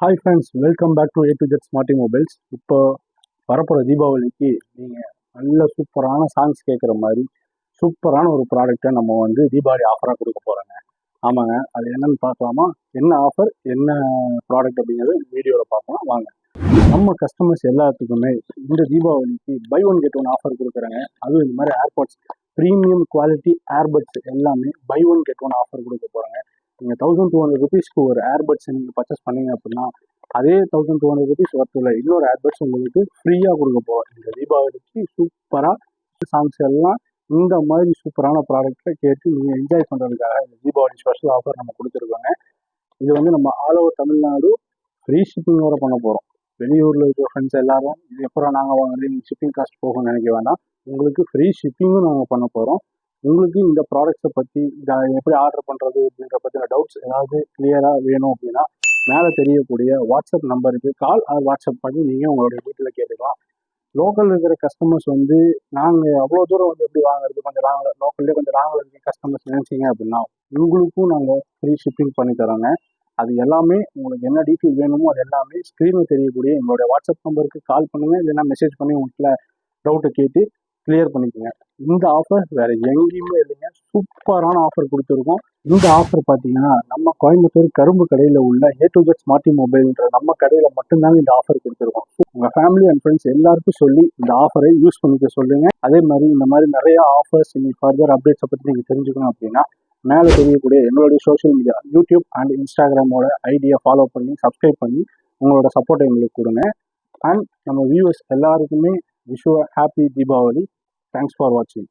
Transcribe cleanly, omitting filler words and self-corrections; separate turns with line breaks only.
Hi friends, welcome back to A to Z smarty mobiles. இப்போ வரப்போகிற தீபாவளிக்கு நீங்கள் நல்ல சூப்பரான சாங்ஸ் கேட்குற மாதிரி சூப்பரான ஒரு ப்ராடக்டை நம்ம வந்து தீபாவளி ஆஃபராக கொடுக்க போகிறோங்க. ஆமாங்க, அது என்னன்னு பார்க்கலாமா? என்ன ஆஃபர், என்ன ப்ராடக்ட் அப்படிங்கிறது வீடியோவில் பார்க்கலாம் வாங்க. நம்ம கஸ்டமர்ஸ் எல்லாத்துக்குமே இந்த தீபாவளிக்கு buy one get one offer கொடுக்குறாங்க. அதுவும் இந்த மாதிரி ஏர்பாட்ஸ் ப்ரீமியம் குவாலிட்டி ஏர்பட்ஸ் எல்லாமே buy one get one offer கொடுக்க போகிறாங்க. நீங்கள் 1200 ருபீஸ்க்கு ஒரு ஏர்பட்ஸ் நீங்கள் பர்ச்சேஸ் பண்ணீங்க அப்படின்னா அதே 1200 ருபீஸ் ஒர்த்துள்ள இன்னொரு ஏர்பட்ஸ் உங்களுக்கு ஃப்ரீயாக கொடுக்க போகிறோம். இந்த தீபாவளிக்கு சூப்பராக சாங்ஸ் எல்லாம் இந்த மாதிரி சூப்பரான ப்ராடக்ட்டை கேட்டு நீங்கள் என்ஜாய் பண்ணுறதுக்காக இந்த தீபாவளி ஸ்பெஷல் ஆஃபர் நம்ம கொடுத்துருக்கோங்க. இது வந்து நம்ம all over Tamil Nadu free shipping வர பண்ண போகிறோம். வெளியூரில் இருக்கிற ஃப்ரெண்ட்ஸ் எல்லாரும் இது எப்பறம் நாங்கள் வாங்குறது ஷிப்பிங் காஸ்ட் போகணும்னு நினைக்க வேண்டாம். உங்களுக்கு ஃப்ரீ ஷிப்பிங்கும் நாங்கள் பண்ண போகிறோம். உங்களுக்கு இந்த ப்ராடக்ட்ஸை பற்றி இதை எப்படி ஆர்டர் பண்ணுறது அப்படின்ற பற்றின டவுட்ஸ் ஏதாவது கிளியராக வேணும் அப்படின்னா மேலே தெரியக்கூடிய வாட்ஸ்அப் நம்பருக்கு கால் ஆர் வாட்ஸ்அப் பண்ணி நீங்கள் உங்களுடைய வீட்டில் கேட்டுக்கலாம். லோக்கலில் இருக்கிற கஸ்டமர்ஸ் வந்து நாங்கள் அவ்வளோ தூரம் வந்து எப்படி வாங்குறது, கொஞ்சம் லோக்கல்லே கொஞ்சம் லாங்கில் இருக்கிற கஸ்டமர்ஸ் நினைச்சிங்க அப்படின்னா உங்களுக்கும் நாங்கள் ஃப்ரீ ஷிப்பிங் பண்ணி தரோங்க. அது எல்லாமே உங்களுக்கு என்ன டீட்டெயில் வேணுமோ அது எல்லாமே ஸ்க்ரீனில் தெரியக்கூடிய எங்களுடைய வாட்ஸ்அப் நம்பருக்கு கால் பண்ணுங்கள், இல்லைன்னா மெசேஜ் பண்ணி உங்களுக்கு டவுட்டை கேட்டு கிளியர் பண்ணிக்கோங்க. இந்த ஆஃபர் வேறு எங்கேயுமே இல்லைங்க, சூப்பரான ஆஃபர் கொடுத்துருக்கோம். இந்த ஆஃபர் பார்த்தீங்கன்னா நம்ம கோயம்புத்தூர் கரும்பு கடையில் உள்ள A to Z ஸ்மார்ட்டி மொபைல்ன்ற நம்ம கடையில் மட்டும்தாங்க இந்த ஆஃபர் கொடுத்துருக்கோம். உங்கள் ஃபேமிலி அண்ட் ஃப்ரெண்ட்ஸ் எல்லாருக்கும் சொல்லி இந்த ஆஃபரை யூஸ் பண்ணிக்க சொல்லுங்கள். அதே மாதிரி இந்த மாதிரி நிறையா ஆஃபர்ஸ் நீங்கள் ஃபர்தர் அப்டேட்ஸை பற்றி நீங்கள் தெரிஞ்சுக்கணும் அப்படின்னா மேலே தெரியக்கூடிய எங்களுடைய சோஷியல் மீடியா யூடியூப் அண்ட் இன்ஸ்டாகிராமோட ஐடியா ஃபாலோ பண்ணி சப்ஸ்கிரைப் பண்ணி உங்களோட சப்போர்ட்டை எங்களுக்கு கொடுங்க. அண்ட் நம்ம வியூவர்ஸ் எல்லாருக்குமே wish you happy Deepavali. Thanks for watching.